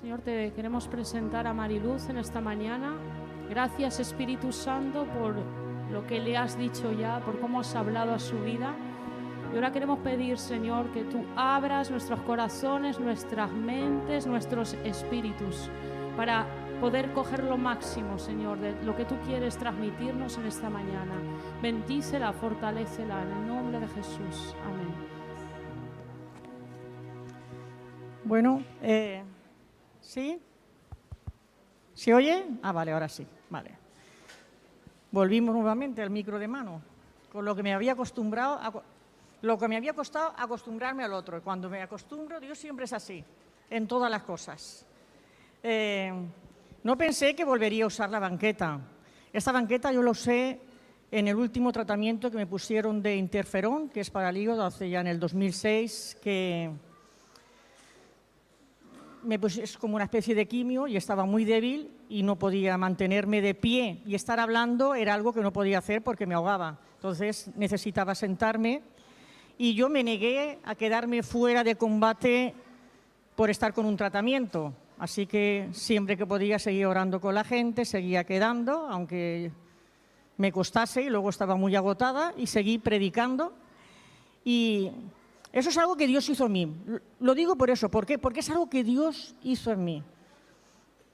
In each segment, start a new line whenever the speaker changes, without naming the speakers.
Señor, te queremos presentar a Mariluz en esta mañana. Gracias, Espíritu Santo, por lo que le has dicho ya, por cómo has hablado a su vida. Y ahora queremos pedir, Señor, que tú abras nuestros corazones, nuestras mentes, nuestros espíritus, para poder coger lo máximo, Señor, de lo que tú quieres transmitirnos en esta mañana. Bendícela, fortalécela, en el nombre de Jesús. Amén.
Bueno, ¿sí? ¿Se oye? Ah, vale, ahora sí, vale. Volvimos nuevamente al micro de mano, con lo que me había acostumbrado, lo que me había costado acostumbrarme al otro. Y cuando me acostumbro, Dios siempre es así, en todas las cosas. No pensé que volvería a usar la banqueta. Esta banqueta yo lo usé en el último tratamiento que me pusieron de interferón, que es para el hígado, hace ya en el 2006, que es como una especie de quimio y estaba muy débil y no podía mantenerme de pie, y estar hablando era algo que no podía hacer porque me ahogaba. Entonces necesitaba sentarme y yo me negué a quedarme fuera de combate por estar con un tratamiento. Así que siempre que podía seguía orando con la gente, seguía quedando, aunque me costase, y luego estaba muy agotada, y seguí predicando. Y eso es algo que Dios hizo en mí. Lo digo por eso. ¿Por qué? Porque es algo que Dios hizo en mí.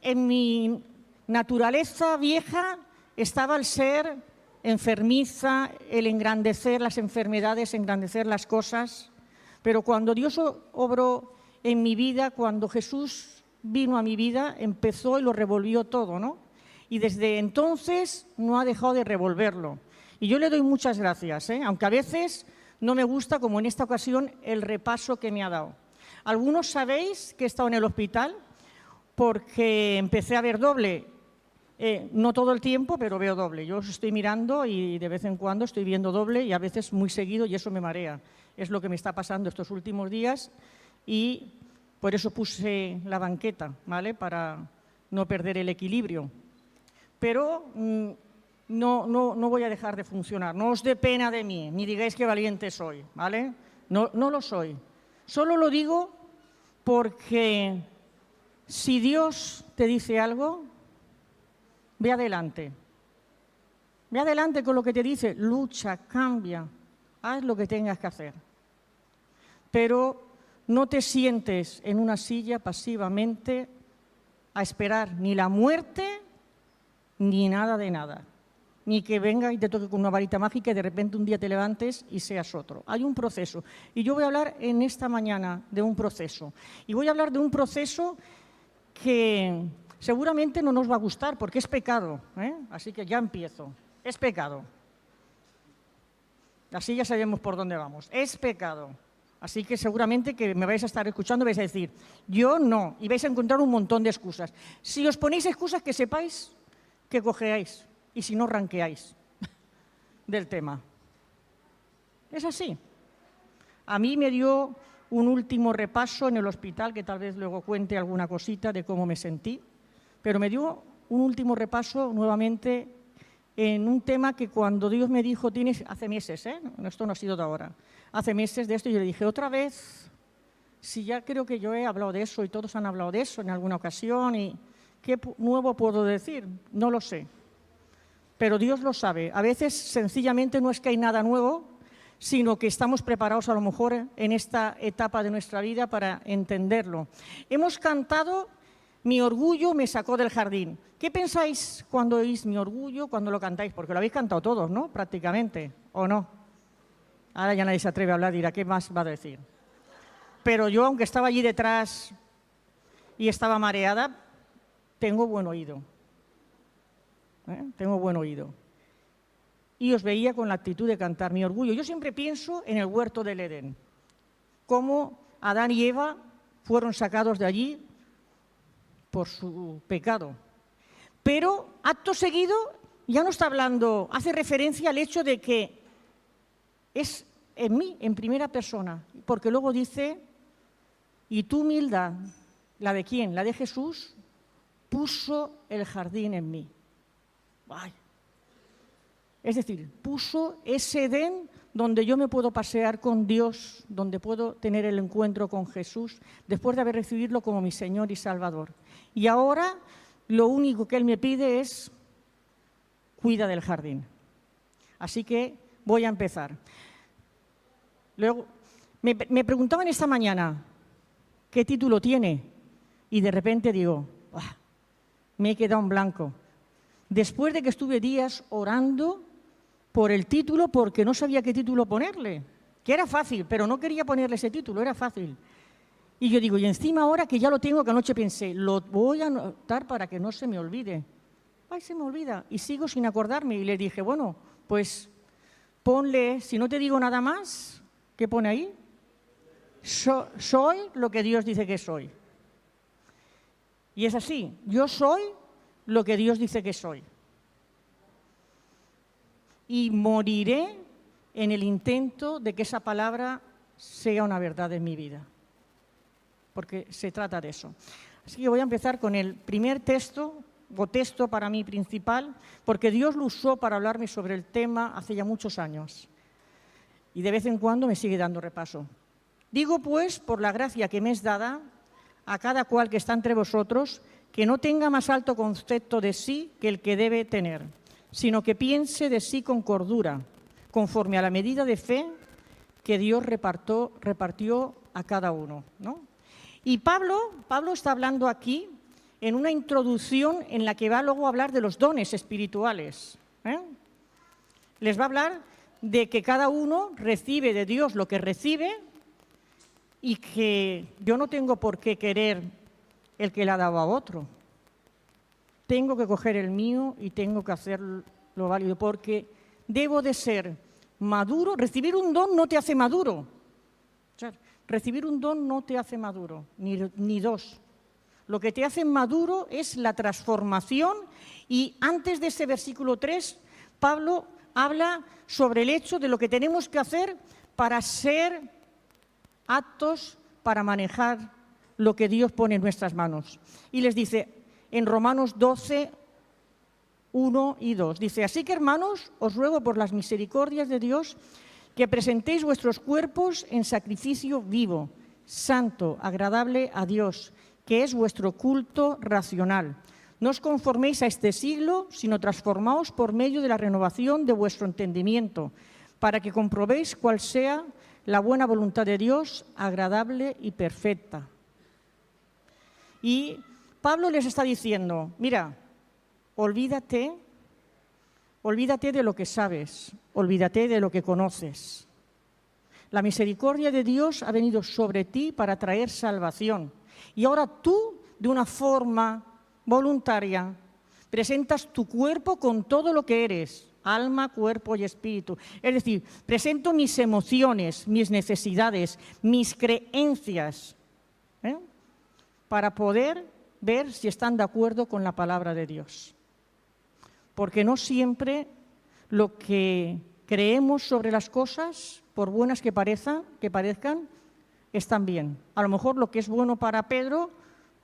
En mi naturaleza vieja estaba el ser enfermiza, el engrandecer las enfermedades, engrandecer las cosas. Pero cuando Dios obró en mi vida, cuando Jesús vino a mi vida, empezó y lo revolvió todo, ¿no? Y desde entonces no ha dejado de revolverlo. Y yo le doy muchas gracias, aunque a veces no me gusta, como en esta ocasión, el repaso que me ha dado. Algunos sabéis que he estado en el hospital porque empecé a ver doble. No todo el tiempo, pero veo doble. Yo os estoy mirando y de vez en cuando estoy viendo doble, y a veces muy seguido, y eso me marea. Es lo que me está pasando estos últimos días, y por eso puse la banqueta, ¿vale? Para no perder el equilibrio. Pero no voy a dejar de funcionar. No os dé pena de mí, ni digáis que valiente soy, ¿vale? No lo soy. Solo lo digo porque si Dios te dice algo, ve adelante. Ve adelante con lo que te dice, lucha, cambia, haz lo que tengas que hacer. Pero no te sientes en una silla pasivamente a esperar ni la muerte ni nada de nada. Ni que venga y te toque con una varita mágica y de repente un día te levantes y seas otro. Hay un proceso. Y yo voy a hablar en esta mañana de un proceso. Y voy a hablar de un proceso que seguramente no nos va a gustar porque es pecado, Así que ya empiezo. Es pecado. Así ya sabemos por dónde vamos. Es pecado. Así que seguramente que me vais a estar escuchando, vais a decir, yo no, y vais a encontrar un montón de excusas. Si os ponéis excusas, que sepáis que cojeáis, y si no, ranqueáis del tema. Es así. A mí me dio un último repaso en el hospital, que tal vez luego cuente alguna cosita de cómo me sentí, pero me dio un último repaso nuevamente en un tema que cuando Dios me dijo, hace meses, esto no ha sido de ahora, hace meses de esto, yo le dije, otra vez, si ya creo que yo he hablado de eso y todos han hablado de eso en alguna ocasión, y ¿qué nuevo puedo decir? No lo sé. Pero Dios lo sabe. A veces, sencillamente, no es que hay nada nuevo, sino que estamos preparados a lo mejor en esta etapa de nuestra vida para entenderlo. Hemos cantado Mi orgullo me sacó del jardín. ¿Qué pensáis cuando oís Mi orgullo, cuando lo cantáis? Porque lo habéis cantado todos, ¿no? Prácticamente, ¿o no? Ahora ya nadie se atreve a hablar, dirá, ¿qué más va a decir? Pero yo, aunque estaba allí detrás y estaba mareada, tengo buen oído. Tengo buen oído. Y os veía con la actitud de cantar Mi orgullo. Yo siempre pienso en el huerto del Edén, cómo Adán y Eva fueron sacados de allí por su pecado. Pero acto seguido ya no está hablando, hace referencia al hecho de que es en mí, en primera persona, porque luego dice, y tu humildad, ¿la de quién? La de Jesús, puso el jardín en mí. Ay. Es decir, puso ese Edén donde yo me puedo pasear con Dios, donde puedo tener el encuentro con Jesús, después de haber recibido como mi Señor y Salvador. Y ahora lo único que Él me pide es, cuida del jardín. Así que voy a empezar. Luego, me preguntaban esta mañana, ¿qué título tiene? Y de repente digo, me he quedado en blanco. Después de que estuve días orando por el título, porque no sabía qué título ponerle, que era fácil, pero no quería ponerle ese título, era fácil. Y yo digo, y encima ahora que ya lo tengo, que anoche pensé, lo voy a anotar para que no se me olvide. Ay, se me olvida, y sigo sin acordarme. Y le dije, bueno, pues ponle, si no te digo nada más, ¿qué pone ahí? Soy lo que Dios dice que soy. Y es así, yo soy lo que Dios dice que soy. Y moriré en el intento de que esa palabra sea una verdad en mi vida. Porque se trata de eso. Así que voy a empezar con el primer texto, o texto para mí principal, porque Dios lo usó para hablarme sobre el tema hace ya muchos años. Y de vez en cuando me sigue dando repaso. Digo, pues, por la gracia que me es dada, a cada cual que está entre vosotros, que no tenga más alto concepto de sí que el que debe tener, sino que piense de sí con cordura, conforme a la medida de fe que Dios repartió a cada uno, ¿no? Y Pablo está hablando aquí en una introducción en la que va luego a hablar de los dones espirituales. Les va a hablar de que cada uno recibe de Dios lo que recibe y que yo no tengo por qué querer el que le ha dado a otro. Tengo que coger el mío y tengo que hacer lo válido, porque debo de ser maduro. Recibir un don no te hace maduro. O sea, recibir un don no te hace maduro, ni dos. Lo que te hace maduro es la transformación, y antes de ese versículo 3, Pablo habla sobre el hecho de lo que tenemos que hacer para ser aptos para manejar lo que Dios pone en nuestras manos. Y les dice en Romanos 12, 1 y 2, dice, así que hermanos, os ruego por las misericordias de Dios que presentéis vuestros cuerpos en sacrificio vivo, santo, agradable a Dios, que es vuestro culto racional. No os conforméis a este siglo, sino transformaos por medio de la renovación de vuestro entendimiento, para que comprobéis cuál sea la buena voluntad de Dios, agradable y perfecta. Y Pablo les está diciendo, mira, olvídate de lo que sabes, olvídate de lo que conoces. La misericordia de Dios ha venido sobre ti para traer salvación. Y ahora tú, de una forma voluntaria, presentas tu cuerpo con todo lo que eres, alma, cuerpo y espíritu. Es decir, presento mis emociones, mis necesidades, mis creencias, para poder ver si están de acuerdo con la palabra de Dios. Porque no siempre lo que creemos sobre las cosas, por buenas que parezcan, están bien. A lo mejor lo que es bueno para Pedro,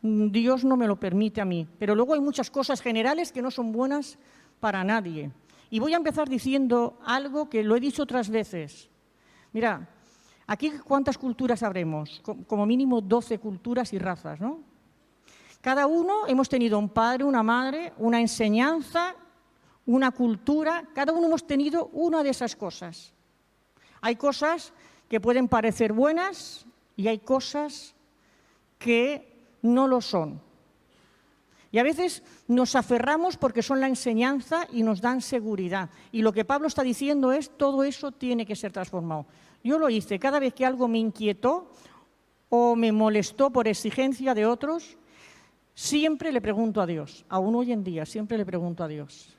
Dios no me lo permite a mí. Pero luego hay muchas cosas generales que no son buenas para nadie. Y voy a empezar diciendo algo que lo he dicho otras veces. Mira, aquí ¿cuántas culturas habremos? Como mínimo 12 culturas y razas, ¿no? Cada uno hemos tenido un padre, una madre, una enseñanza, una cultura. Cada uno hemos tenido una de esas cosas. Hay cosas que pueden parecer buenas y hay cosas que no lo son. Y a veces nos aferramos porque son la enseñanza y nos dan seguridad. Y lo que Pablo está diciendo es, todo eso tiene que ser transformado. Yo lo hice cada vez que algo me inquietó o me molestó por exigencia de otros, siempre le pregunto a Dios. Aún hoy en día siempre le pregunto a Dios.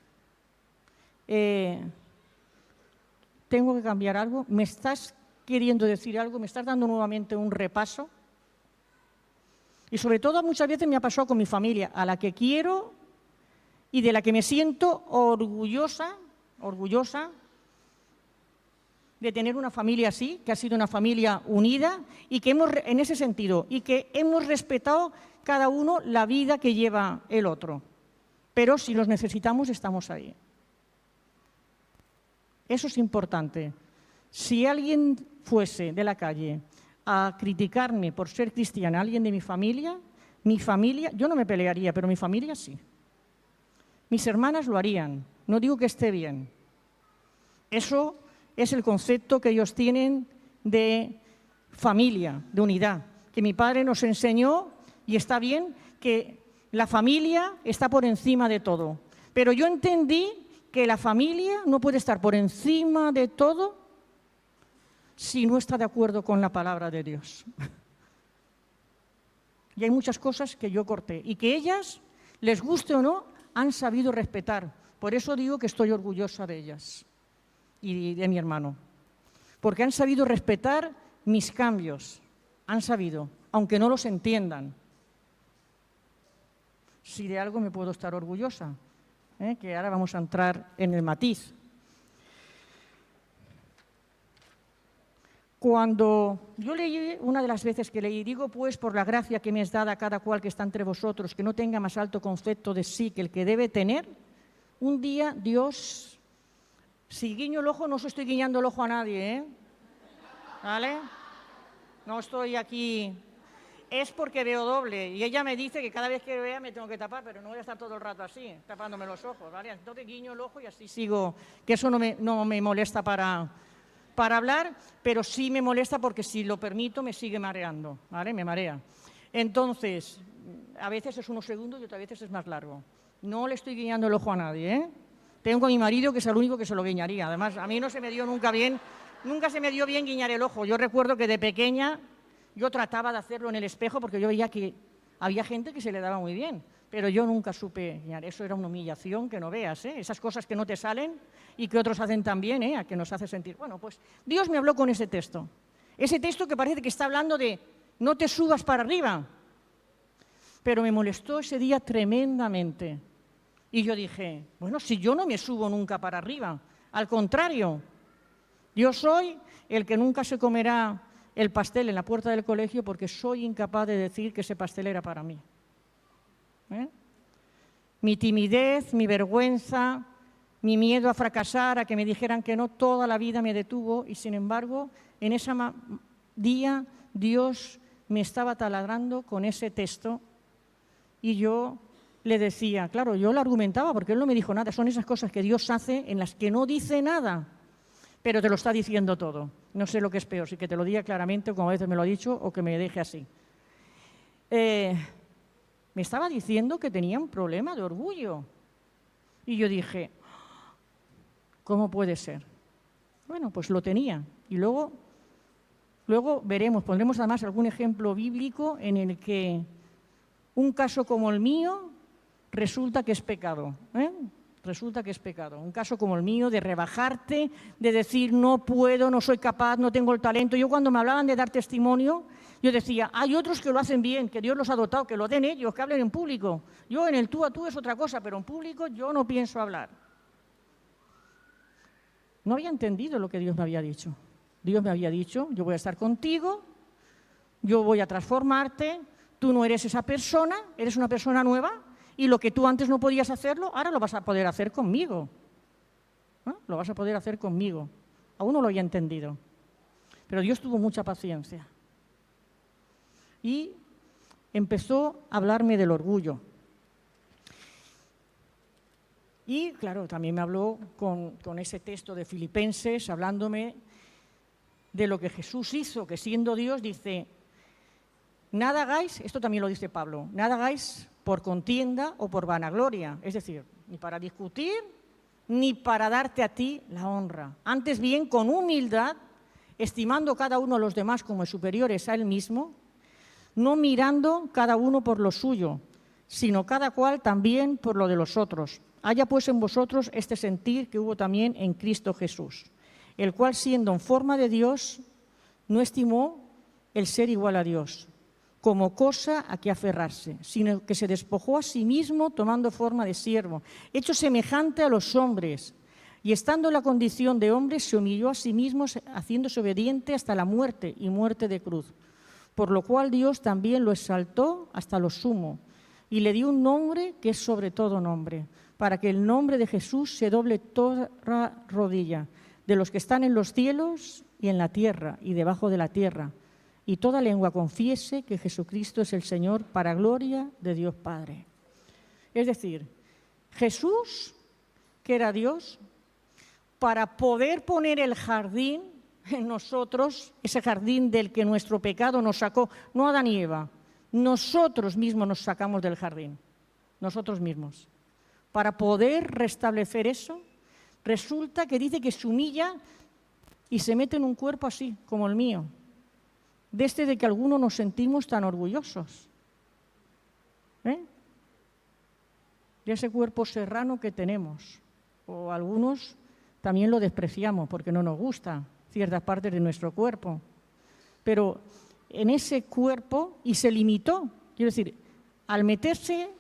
¿Tengo que cambiar algo? ¿Me estás queriendo decir algo? ¿Me estás dando nuevamente un repaso? Y sobre todo muchas veces me ha pasado con mi familia, a la que quiero y de la que me siento orgullosa de tener una familia así, que ha sido una familia unida y que en ese sentido, y que hemos respetado cada uno la vida que lleva el otro. Pero si los necesitamos, estamos ahí. Eso es importante. Si alguien fuese de la calle a criticarme por ser cristiana, alguien de mi familia, yo no me pelearía, pero mi familia sí. Mis hermanas lo harían, no digo que esté bien. Eso es el concepto que ellos tienen de familia, de unidad, que mi padre nos enseñó, y está bien, que la familia está por encima de todo. Pero yo entendí que la familia no puede estar por encima de todo si no está de acuerdo con la palabra de Dios. Y hay muchas cosas que yo corté y que ellas, les guste o no, han sabido respetar. Por eso digo que estoy orgullosa de ellas y de mi hermano. Porque han sabido respetar mis cambios. Han sabido, aunque no los entiendan. Si de algo me puedo estar orgullosa, que ahora vamos a entrar en el matiz. Cuando yo leí, una de las veces que leí, digo pues por la gracia que me es dada a cada cual que está entre vosotros, que no tenga más alto concepto de sí que el que debe tener, un día Dios, si guiño el ojo, no os estoy guiñando el ojo a nadie, ¿vale? No estoy aquí, es porque veo doble, y ella me dice que cada vez que vea me tengo que tapar, pero no voy a estar todo el rato así, tapándome los ojos, ¿vale? Entonces guiño el ojo y así sigo, que eso no me molesta para hablar, pero sí me molesta porque si lo permito me sigue mareando, ¿vale? Me marea. Entonces, a veces es unos segundos y otras veces es más largo. No le estoy guiñando el ojo a nadie, ¿eh? Tengo a mi marido que es el único que se lo guiñaría. Además, a mí no se me dio nunca se me dio bien guiñar el ojo. Yo recuerdo que de pequeña yo trataba de hacerlo en el espejo porque yo veía que había gente que se le daba muy bien, pero yo nunca supe guiñar. Eso era una humillación que no veas, ¿eh? Esas cosas que no te salen y que otros hacen también, a que nos hace sentir. Bueno, pues Dios me habló con ese texto que parece que está hablando de no te subas para arriba, pero me molestó ese día tremendamente. Y yo dije, bueno, si yo no me subo nunca para arriba, al contrario, yo soy el que nunca se comerá el pastel en la puerta del colegio porque soy incapaz de decir que ese pastel era para mí. Mi timidez, mi vergüenza, mi miedo a fracasar, a que me dijeran que no, toda la vida me detuvo y sin embargo en ese día Dios me estaba taladrando con ese texto y yo le decía, claro, yo lo argumentaba porque él no me dijo nada, son esas cosas que Dios hace en las que no dice nada, pero te lo está diciendo todo. No sé lo que es peor, si que te lo diga claramente, como a veces me lo ha dicho, o que me deje así. Me estaba diciendo que tenía un problema de orgullo. Y yo dije, ¿cómo puede ser? Bueno, pues lo tenía. Y luego veremos, pondremos además algún ejemplo bíblico en el que un caso como el mío resulta que es pecado. Resulta que es pecado. Un caso como el mío de rebajarte, de decir no puedo, no soy capaz, no tengo el talento. Yo cuando me hablaban de dar testimonio, yo decía, hay otros que lo hacen bien, que Dios los ha dotado, que lo den ellos, que hablen en público. Yo en el tú a tú es otra cosa, pero en público yo no pienso hablar. No había entendido lo que Dios me había dicho. Dios me había dicho, yo voy a estar contigo, yo voy a transformarte, tú no eres esa persona, eres una persona nueva y lo que tú antes no podías hacerlo, ahora lo vas a poder hacer conmigo. Lo vas a poder hacer conmigo. Aún no lo había entendido. Pero Dios tuvo mucha paciencia. Y empezó a hablarme del orgullo. Y, claro, también me habló con ese texto de Filipenses, hablándome de lo que Jesús hizo, que siendo Dios, dice, nada hagáis, esto también lo dice Pablo, nada hagáis por contienda o por vanagloria, es decir, ni para discutir, ni para darte a ti la honra. Antes bien, con humildad, estimando cada uno a los demás como superiores a él mismo, no mirando cada uno por lo suyo, sino cada cual también por lo de los otros. Haya pues en vosotros este sentir que hubo también en Cristo Jesús, el cual siendo en forma de Dios, no estimó el ser igual a Dios, como cosa a que aferrarse, sino que se despojó a sí mismo tomando forma de siervo, hecho semejante a los hombres, y estando en la condición de hombre, se humilló a sí mismo, haciéndose obediente hasta la muerte y muerte de cruz. Por lo cual Dios también lo exaltó hasta lo sumo, y le dio un nombre que es sobre todo nombre, para que el nombre de Jesús se doble toda rodilla, de los que están en los cielos y en la tierra y debajo de la tierra, y toda lengua confiese que Jesucristo es el Señor, para gloria de Dios Padre. Es decir, Jesús, que era Dios, para poder poner el jardín en nosotros, ese jardín del que nuestro pecado nos sacó, no Adán y Eva, nosotros mismos nos sacamos del jardín, nosotros mismos. Para poder restablecer eso, resulta que dice que se humilla y se mete en un cuerpo así, como el mío, de que algunos nos sentimos tan orgullosos, de ese cuerpo serrano que tenemos, o algunos también lo despreciamos porque no nos gusta ciertas partes de nuestro cuerpo, pero en ese cuerpo, y se limitó, quiero decir, al meterse,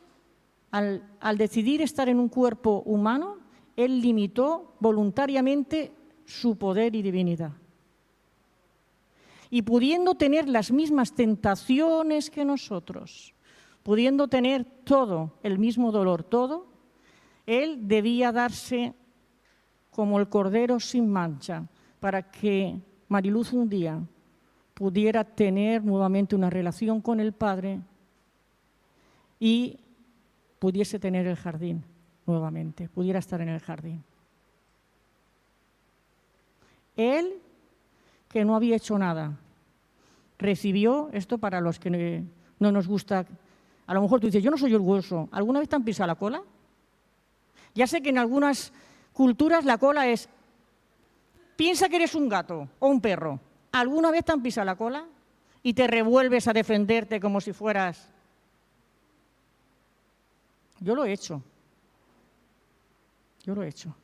al decidir estar en un cuerpo humano, él limitó voluntariamente su poder y divinidad. Y pudiendo tener las mismas tentaciones que nosotros, pudiendo tener todo, el mismo dolor, todo, él debía darse como el cordero sin mancha para que Mariluz un día pudiera tener nuevamente una relación con el Padre y pudiese tener el jardín nuevamente, pudiera estar en el jardín. Él, que no había hecho nada, recibió esto. Para los que no nos gusta, a lo mejor tú dices, yo no soy orgulloso, ¿alguna vez te han pisado la cola? Ya sé que en algunas culturas la cola es, piensa que eres un gato o un perro. ¿Alguna vez te han pisado la cola y te revuelves a defenderte como si fueras? Yo lo he hecho. Yo lo he hecho.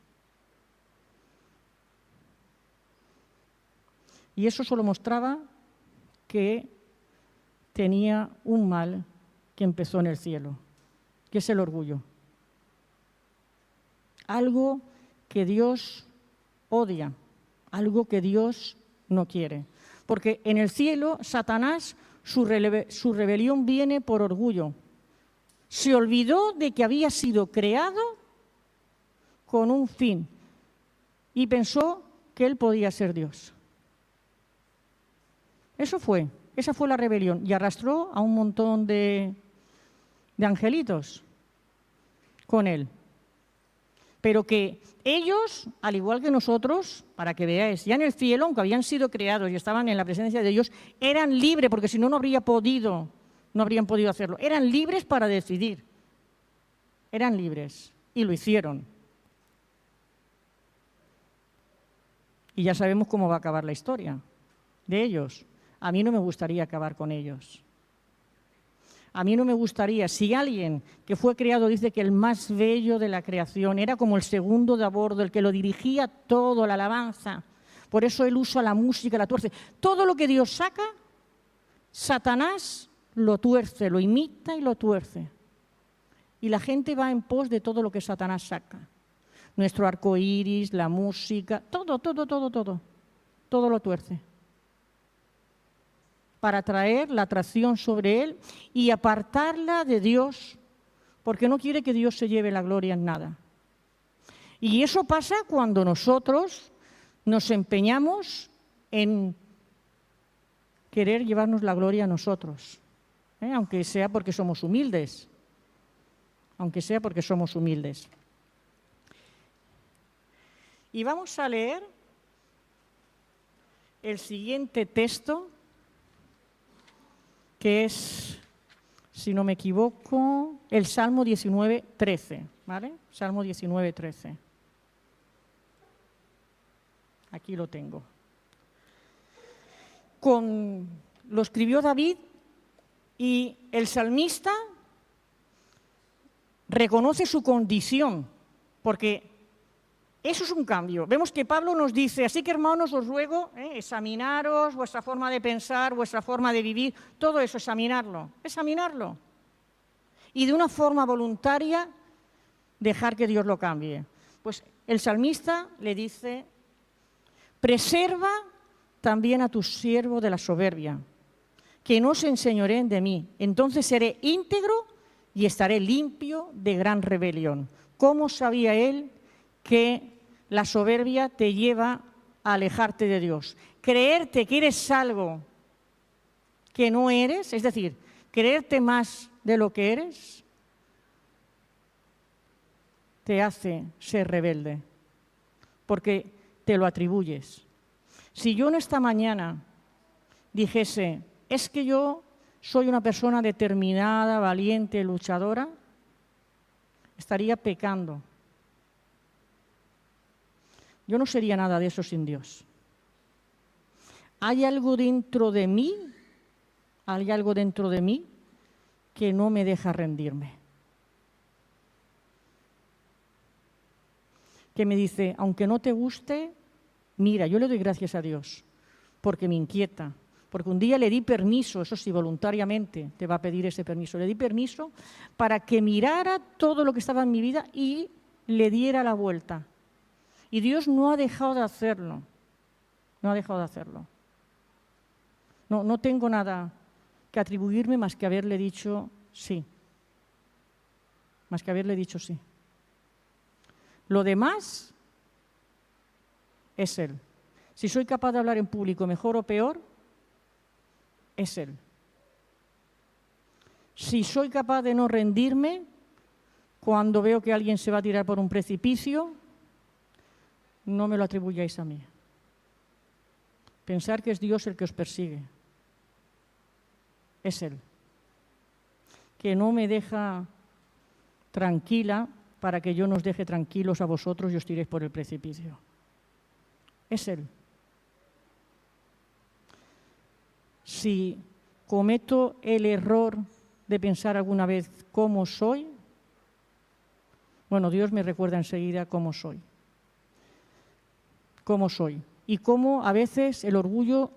Y eso solo mostraba que tenía un mal que empezó en el cielo, que es el orgullo. Algo que Dios odia, algo que Dios no quiere. Porque en el cielo, Satanás, su rebelión viene por orgullo. Se olvidó de que había sido creado con un fin y pensó que él podía ser Dios. Esa fue la rebelión, y arrastró a un montón de angelitos con él. Pero que ellos, al igual que nosotros, para que veáis, ya en el cielo, aunque habían sido creados y estaban en la presencia de Dios, eran libres, porque si no, no habrían podido hacerlo. Eran libres para decidir. Eran libres, y lo hicieron. Y ya sabemos cómo va a acabar la historia de ellos. A mí no me gustaría acabar con ellos. A mí no me gustaría, si alguien que fue creado dice que el más bello de la creación era como el segundo de a bordo, el que lo dirigía todo, la alabanza. Por eso él usa la música, la tuerce. Todo lo que Dios saca, Satanás lo tuerce, lo imita y lo tuerce. Y la gente va en pos de todo lo que Satanás saca. Nuestro arco iris, la música, todo lo tuerce. Para atraer la atracción sobre él y apartarla de Dios, porque no quiere que Dios se lleve la gloria en nada. Y eso pasa cuando nosotros nos empeñamos en querer llevarnos la gloria a nosotros, aunque sea porque somos humildes. Y vamos a leer el siguiente texto, que es, si no me equivoco, el Salmo 19:13, ¿vale? Salmo 19:13. Aquí lo tengo. Lo escribió David, y el salmista reconoce su condición, porque eso es un cambio. Vemos que Pablo nos dice, así que hermanos os ruego, examinaros vuestra forma de pensar, vuestra forma de vivir, todo eso, examinarlo. Y de una forma voluntaria dejar que Dios lo cambie. Pues el salmista le dice, preserva también a tu siervo de la soberbia, que no se enseñoreen de mí, entonces seré íntegro y estaré limpio de gran rebelión. ¿Cómo sabía él que la soberbia te lleva a alejarte de Dios. Creerte que eres algo que no eres, es decir, creerte más de lo que eres, te hace ser rebelde, porque te lo atribuyes. Si yo en esta mañana dijese, es que yo soy una persona determinada, valiente, luchadora, estaría pecando. Yo no sería nada de eso sin Dios. Hay algo dentro de mí, que no me deja rendirme. Que me dice, aunque no te guste, mira, yo le doy gracias a Dios, porque me inquieta. Porque un día le di permiso, eso sí, voluntariamente te va a pedir ese permiso, le di permiso para que mirara todo lo que estaba en mi vida y le diera la vuelta. Y Dios no ha dejado de hacerlo, no ha dejado de hacerlo. No tengo nada que atribuirme más que haberle dicho sí, más que haberle dicho sí. Lo demás es Él. Si soy capaz de hablar en público mejor o peor, es Él. Si soy capaz de no rendirme cuando veo que alguien se va a tirar por un precipicio, no me lo atribuyáis a mí. Pensar que es Dios el que os persigue. Es Él. Que no me deja tranquila para que yo nos deje tranquilos a vosotros y os tiréis por el precipicio. Es Él. Si cometo el error de pensar alguna vez cómo soy, bueno, Dios me recuerda enseguida cómo soy. Cómo soy. Y cómo a veces el orgullo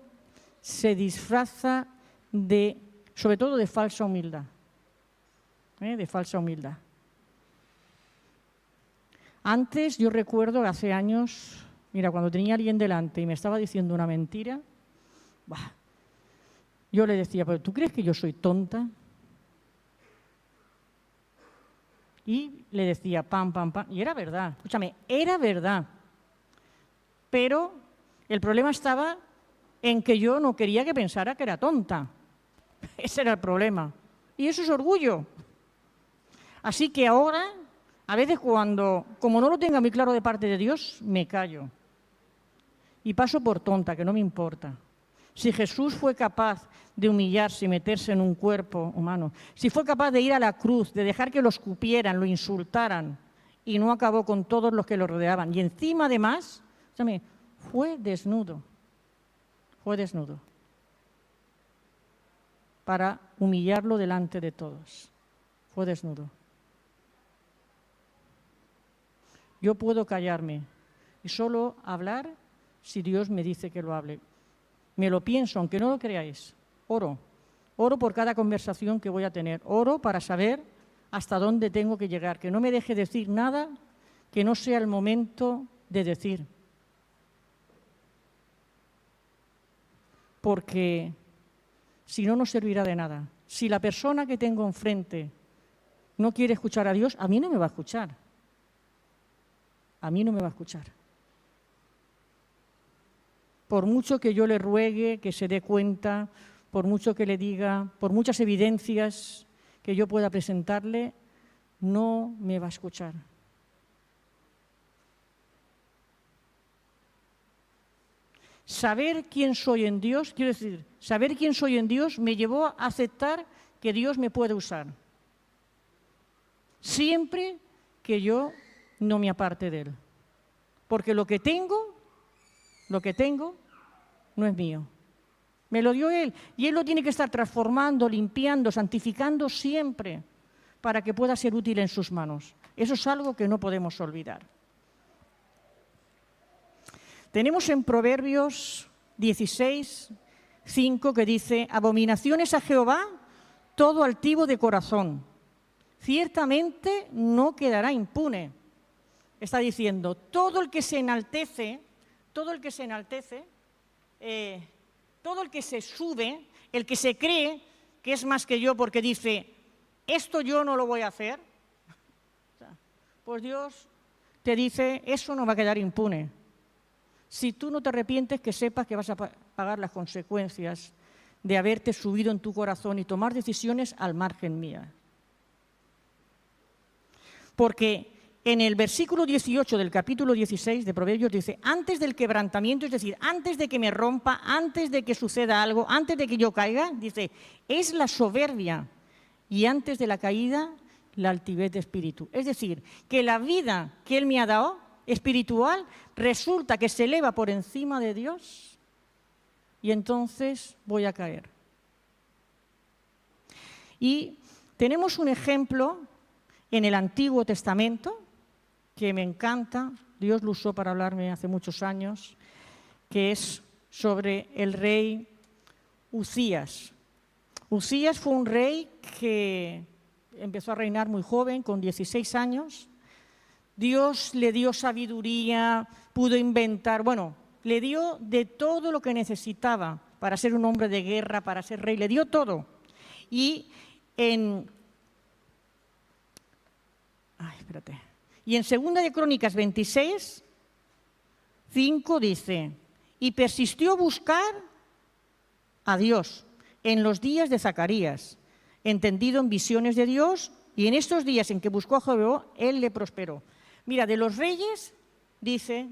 se disfraza de, sobre todo de falsa humildad. De falsa humildad. Antes, yo recuerdo hace años, mira, cuando tenía a alguien delante y me estaba diciendo una mentira, yo le decía, ¿pero tú crees que yo soy tonta? Y le decía, pam, pam, pam, y era verdad, escúchame, era verdad. Pero el problema estaba en que yo no quería que pensara que era tonta. Ese era el problema. Y eso es orgullo. Así que ahora, a veces como no lo tenga muy claro de parte de Dios, me callo. Y paso por tonta, que no me importa. Si Jesús fue capaz de humillarse y meterse en un cuerpo humano, si fue capaz de ir a la cruz, de dejar que lo escupieran, lo insultaran, y no acabó con todos los que lo rodeaban, y encima además, fue desnudo para humillarlo delante de todos. Fue desnudo. Yo puedo callarme y solo hablar si Dios me dice que lo hable. Me lo pienso, aunque no lo creáis. Oro por cada conversación que voy a tener. Oro para saber hasta dónde tengo que llegar, que no me deje decir nada que no sea el momento de decir. Porque si no, no servirá de nada. Si la persona que tengo enfrente no quiere escuchar a Dios, a mí no me va a escuchar. A mí no me va a escuchar. Por mucho que yo le ruegue que se dé cuenta, por mucho que le diga, por muchas evidencias que yo pueda presentarle, no me va a escuchar. Saber quién soy en Dios, quiero decir, saber quién soy en Dios me llevó a aceptar que Dios me puede usar. Siempre que yo no me aparte de Él. Porque lo que tengo no es mío. Me lo dio Él. Y Él lo tiene que estar transformando, limpiando, santificando siempre para que pueda ser útil en sus manos. Eso es algo que no podemos olvidar. Tenemos en Proverbios 16, 5 que dice, abominaciones a Jehová todo altivo de corazón. Ciertamente no quedará impune. Está diciendo, todo el que se enaltece, todo el que se sube, el que se cree que es más que yo porque dice, esto yo no lo voy a hacer, pues Dios te dice, eso no va a quedar impune. Si tú no te arrepientes, que sepas que vas a pagar las consecuencias de haberte subido en tu corazón y tomar decisiones al margen mía. Porque en el versículo 18 del capítulo 16 de Proverbios dice, antes del quebrantamiento, es decir, antes de que me rompa, antes de que suceda algo, antes de que yo caiga, dice, es la soberbia y antes de la caída, la altivez de espíritu. Es decir, que la vida que Él me ha dado, espiritual, resulta que se eleva por encima de Dios y entonces voy a caer. Y tenemos un ejemplo en el Antiguo Testamento que me encanta, Dios lo usó para hablarme hace muchos años, que es sobre el rey Uzías. Uzías fue un rey que empezó a reinar muy joven, con 16 años. Dios le dio sabiduría, pudo inventar, le dio de todo lo que necesitaba para ser un hombre de guerra, para ser rey, le dio todo. Y en 2 de Crónicas 26, 5 dice, y persistió buscar a Dios en los días de Zacarías, entendido en visiones de Dios, y en estos días en que buscó a Jehová, Él le prosperó. Mira, de los reyes, dice,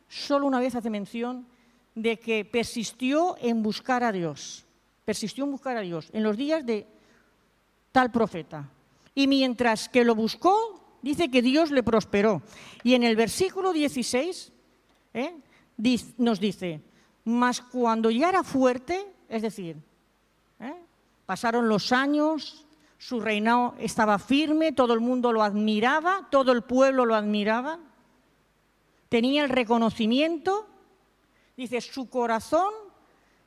solo una vez hace mención de que persistió en buscar a Dios. Persistió en buscar a Dios en los días de tal profeta. Y mientras que lo buscó, dice que Dios le prosperó. Y en el versículo 16 nos dice, mas cuando ya era fuerte, es decir, pasaron los años, su reinado estaba firme, todo el mundo lo admiraba, todo el pueblo lo admiraba, tenía el reconocimiento, dice, su corazón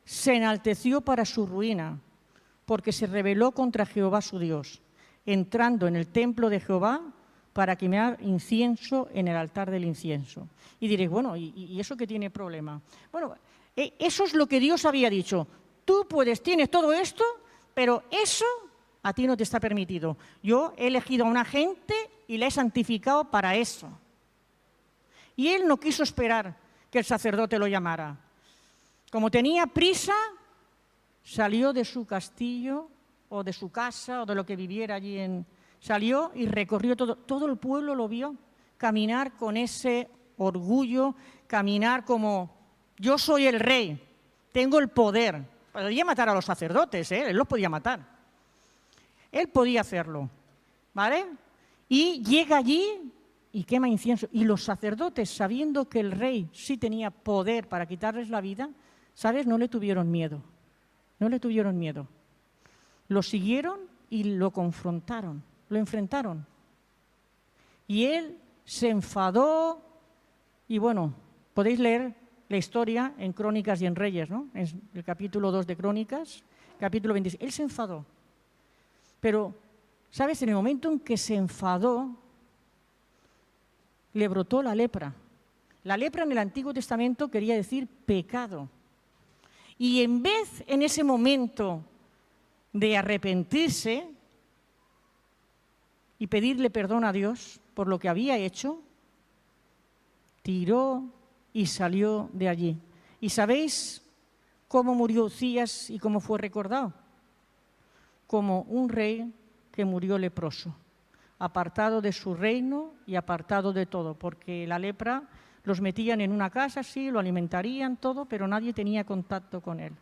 se enalteció para su ruina, porque se rebeló contra Jehová su Dios, entrando en el templo de Jehová para quemar incienso en el altar del incienso. Y diréis, ¿y eso qué tiene problema? Eso es lo que Dios había dicho. Tú tienes todo esto, pero eso a ti no te está permitido. Yo he elegido a una gente y la he santificado para eso. Y él no quiso esperar que el sacerdote lo llamara. Como tenía prisa, salió de su castillo o de su casa o de lo que viviera allí salió y recorrió todo el pueblo lo vio caminar con ese orgullo, caminar como yo soy el rey, tengo el poder. Podía matar a los sacerdotes, él los podía matar. Él podía hacerlo, ¿vale? Y llega allí y quema incienso. Y los sacerdotes, sabiendo que el rey sí tenía poder para quitarles la vida, ¿sabes? No le tuvieron miedo. No le tuvieron miedo. Lo siguieron y lo confrontaron, lo enfrentaron. Y él se enfadó y podéis leer la historia en Crónicas y en Reyes, ¿no? En el capítulo 2 de Crónicas, capítulo 26. Él se enfadó. Pero, ¿sabes? En el momento en que se enfadó, le brotó la lepra. La lepra en el Antiguo Testamento quería decir pecado. Y en vez, en ese momento de arrepentirse y pedirle perdón a Dios por lo que había hecho, tiró y salió de allí. ¿Y sabéis cómo murió Uzías y cómo fue recordado? Como un rey que murió leproso, apartado de su reino y apartado de todo, porque la lepra los metían en una casa, sí, lo alimentarían, todo, pero nadie tenía contacto con él.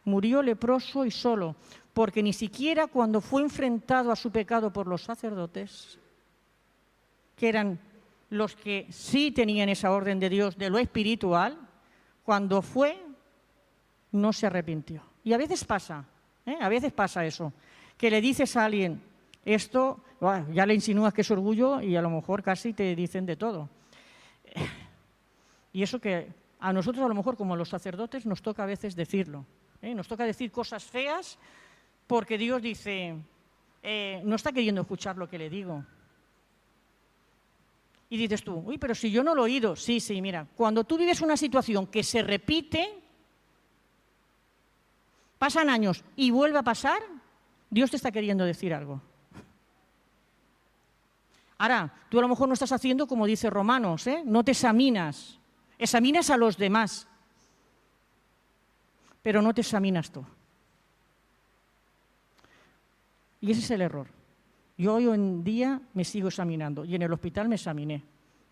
Murió leproso y solo, porque ni siquiera cuando fue enfrentado a su pecado por los sacerdotes, que eran los que sí tenían esa orden de Dios de lo espiritual, cuando no se arrepintió. Y a veces pasa eso, que le dices a alguien, esto, ya le insinúas que es orgullo y a lo mejor casi te dicen de todo. Y eso que a nosotros a lo mejor como los sacerdotes nos toca a veces decirlo. Nos toca decir cosas feas porque Dios dice, no está queriendo escuchar lo que le digo. Y dices tú, pero si yo no lo he oído. Sí, mira, cuando tú vives una situación que se repite, pasan años y vuelve a pasar, Dios te está queriendo decir algo. Ahora, tú a lo mejor no estás haciendo como dice Romanos, no te examinas. examinas a los demás, pero no te examinas tú. Y ese es el error. Yo hoy en día me sigo examinando y en el hospital me examiné.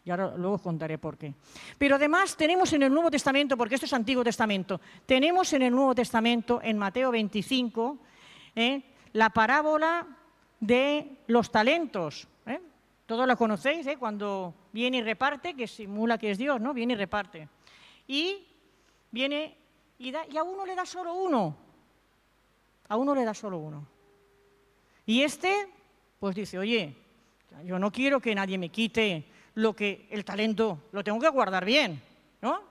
Y ahora luego os contaré por qué. Pero además tenemos en el Nuevo Testamento, porque esto es Antiguo Testamento, tenemos en el Nuevo Testamento, en Mateo 25, la parábola de los talentos. Todos la conocéis, cuando viene y reparte, que simula que es Dios, ¿no? Viene y reparte. Y viene y a uno le da solo uno. A uno le da solo uno. Y pues dice, oye, yo no quiero que nadie me quite el talento, lo tengo que guardar bien, ¿no?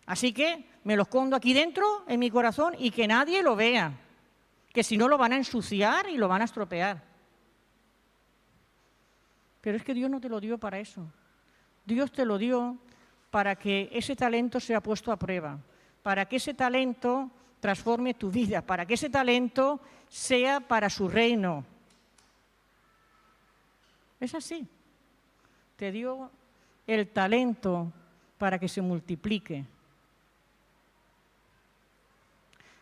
Así que me lo escondo aquí dentro, en mi corazón, y que nadie lo vea, que si no lo van a ensuciar y lo van a estropear. Pero es que Dios no te lo dio para eso. Dios te lo dio para que ese talento sea puesto a prueba, para que ese talento transforme tu vida, para que ese talento sea para su reino. Es así. Te dio el talento para que se multiplique.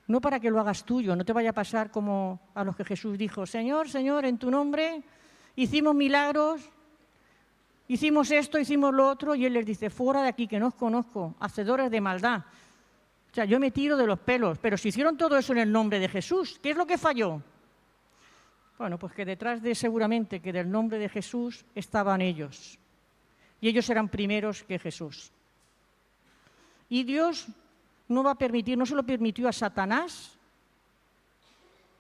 No para que lo hagas tuyo, no te vaya a pasar como a los que Jesús dijo, Señor, Señor, en tu nombre hicimos milagros, hicimos esto, hicimos lo otro, y Él les dice, fuera de aquí, que no os conozco, hacedores de maldad. O sea, yo me tiro de los pelos, pero si hicieron todo eso en el nombre de Jesús, ¿qué es lo que falló? Bueno, pues que detrás seguramente que del nombre de Jesús estaban ellos. Y ellos eran primeros que Jesús. Y Dios no va a permitir, no se lo permitió a Satanás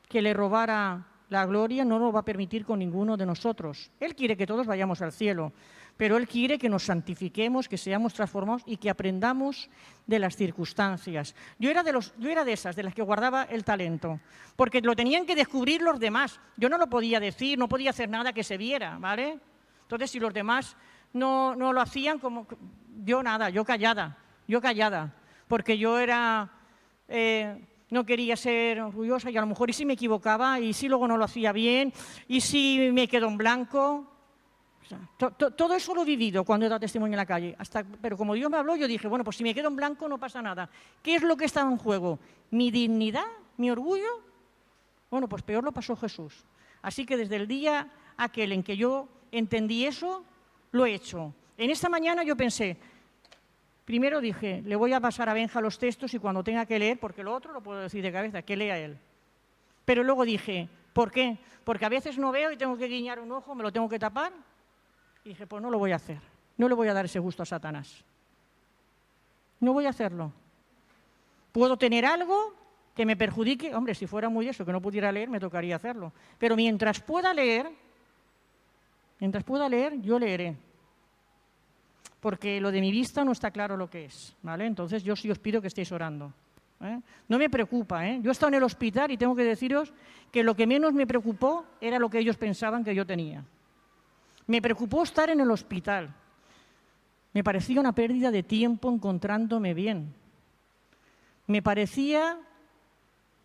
que le robara la gloria, no lo va a permitir con ninguno de nosotros. Él quiere que todos vayamos al cielo, pero Él quiere que nos santifiquemos, que seamos transformados y que aprendamos de las circunstancias. Yo era de esas, de las que guardaba el talento, porque lo tenían que descubrir los demás. Yo no lo podía decir, no podía hacer nada que se viera, ¿vale? Entonces, si los demás no lo hacían, yo nada, yo callada, porque yo no quería ser orgullosa y a lo mejor y si me equivocaba y si luego no lo hacía bien y si me quedo en blanco. O sea, todo eso lo he vivido cuando he dado testimonio en la calle. Pero como Dios me habló, yo dije, bueno, pues si me quedo en blanco no pasa nada. ¿Qué es lo que estaba en juego? ¿Mi dignidad? ¿Mi orgullo? Bueno, pues peor lo pasó Jesús. Así que desde el día aquel en que yo entendí eso, lo he hecho. En esta mañana yo pensé, primero dije, le voy a pasar a Benja los textos y cuando tenga que leer, porque lo otro lo puedo decir de cabeza, que lea él. Pero luego dije, ¿por qué? Porque a veces no veo y tengo que guiñar un ojo, me lo tengo que tapar. Y dije, pues no lo voy a hacer. No le voy a dar ese gusto a Satanás. No voy a hacerlo. Puedo tener algo que me perjudique. Hombre, si fuera muy eso, que no pudiera leer, me tocaría hacerlo. Pero mientras pueda leer, yo leeré. Porque lo de mi vista no está claro lo que es, ¿vale? Entonces yo sí os pido que estéis orando. No me preocupa, Yo he estado en el hospital y tengo que deciros que lo que menos me preocupó era lo que ellos pensaban que yo tenía. Me preocupó estar en el hospital. Me parecía una pérdida de tiempo encontrándome bien.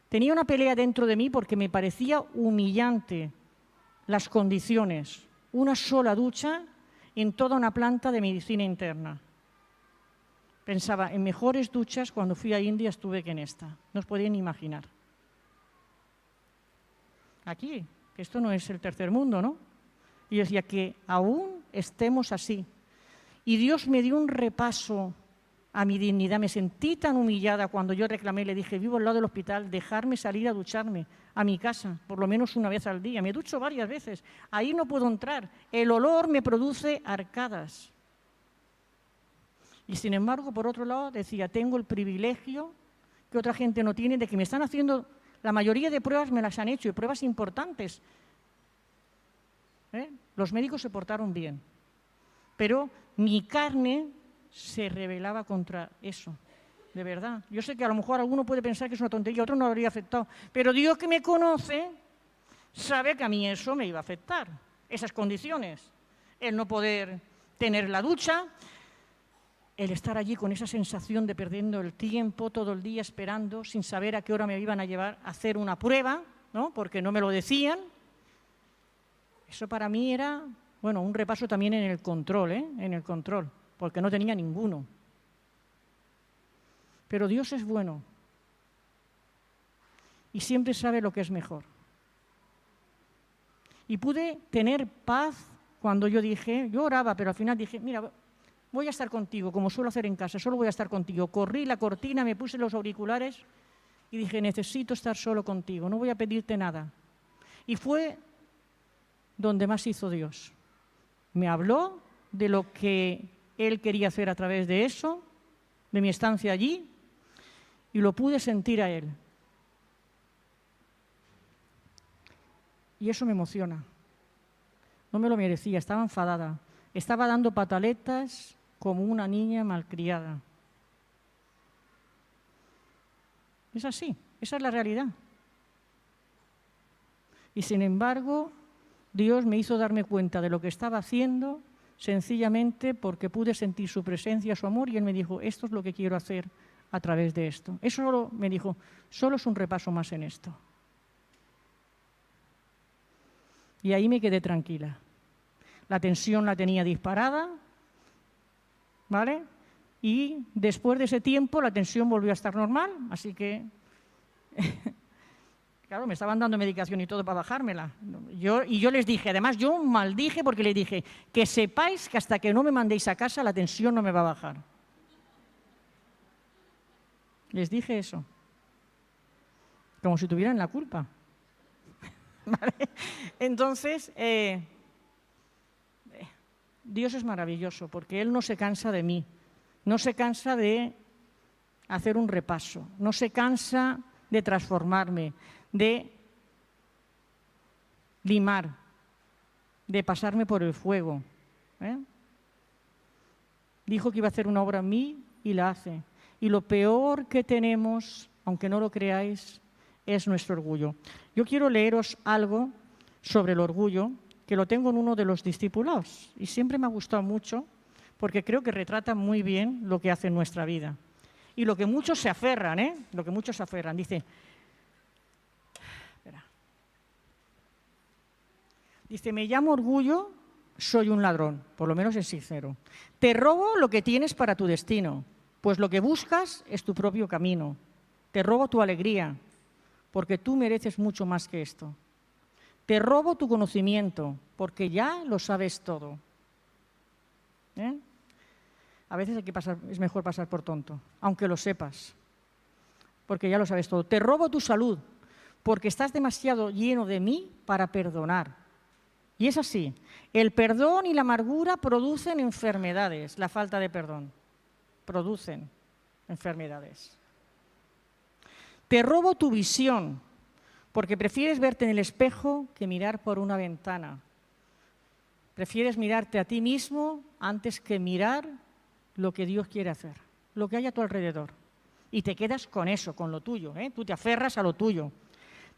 Tenía una pelea dentro de mí porque me parecía humillante las condiciones. Una sola ducha en toda una planta de medicina interna. Pensaba, en mejores duchas cuando fui a India estuve que en esta. No os podían imaginar. Aquí, que esto no es el tercer mundo, ¿no? Y yo decía que aún estemos así. Y Dios me dio un repaso a mi dignidad. Me sentí tan humillada cuando yo reclamé, le dije, vivo al lado del hospital, dejarme salir a ducharme a mi casa, por lo menos una vez al día. Me ducho varias veces. Ahí no puedo entrar. El olor me produce arcadas. Y sin embargo, por otro lado, decía, tengo el privilegio que otra gente no tiene de que me están haciendo, la mayoría de pruebas me las han hecho, y pruebas importantes. Los médicos se portaron bien, pero mi carne se rebelaba contra eso, de verdad. Yo sé que a lo mejor alguno puede pensar que es una tontería, otro no lo habría afectado, pero Dios que me conoce sabe que a mí eso me iba a afectar, esas condiciones, el no poder tener la ducha, el estar allí con esa sensación de perdiendo el tiempo todo el día esperando, sin saber a qué hora me iban a llevar a hacer una prueba, ¿no? Porque no me lo decían. Eso para mí era, un repaso también en el control, porque no tenía ninguno. Pero Dios es bueno y siempre sabe lo que es mejor. Y pude tener paz cuando yo oraba, pero al final dije, mira, voy a estar contigo, como suelo hacer en casa, solo voy a estar contigo. Corrí la cortina, me puse los auriculares y dije, necesito estar solo contigo, no voy a pedirte nada. Y fue donde más hizo Dios. Me habló de lo que Él quería hacer a través de eso, de mi estancia allí, y lo pude sentir a Él. Y eso me emociona. No me lo merecía, estaba enfadada. Estaba dando pataletas como una niña malcriada. Es así, esa es la realidad. Y sin embargo, Dios me hizo darme cuenta de lo que estaba haciendo sencillamente porque pude sentir su presencia, su amor, y Él me dijo, esto es lo que quiero hacer a través de esto. Eso me dijo, solo es un repaso más en esto. Y ahí me quedé tranquila. La tensión la tenía disparada, ¿vale? Y después de ese tiempo la tensión volvió a estar normal, así que, claro, me estaban dando medicación y todo para bajármela. Y yo les dije, además yo maldije porque les dije, que sepáis que hasta que no me mandéis a casa la tensión no me va a bajar. Les dije eso, como si tuvieran la culpa. ¿Vale? Entonces, Dios es maravilloso porque Él no se cansa de mí, no se cansa de hacer un repaso, no se cansa de transformarme, de limar, de pasarme por el fuego. Dijo que iba a hacer una obra en mí y la hace. Y lo peor que tenemos, aunque no lo creáis, es nuestro orgullo. Yo quiero leeros algo sobre el orgullo, que lo tengo en uno de los discipulados, y siempre me ha gustado mucho, porque creo que retrata muy bien lo que hace en nuestra vida. Y lo que muchos se aferran, lo que muchos se aferran. Dice, me llamo orgullo, soy un ladrón, por lo menos es sincero. Te robo lo que tienes para tu destino, pues lo que buscas es tu propio camino. Te robo tu alegría, porque tú mereces mucho más que esto. Te robo tu conocimiento, porque ya lo sabes todo. A veces es mejor pasar por tonto, aunque lo sepas, porque ya lo sabes todo. Te robo tu salud, porque estás demasiado lleno de mí para perdonar. Y es así, el perdón y la amargura producen enfermedades, la falta de perdón, producen enfermedades. Te robo tu visión, porque prefieres verte en el espejo que mirar por una ventana. Prefieres mirarte a ti mismo antes que mirar lo que Dios quiere hacer, lo que hay a tu alrededor. Y te quedas con eso, con lo tuyo, Tú te aferras a lo tuyo.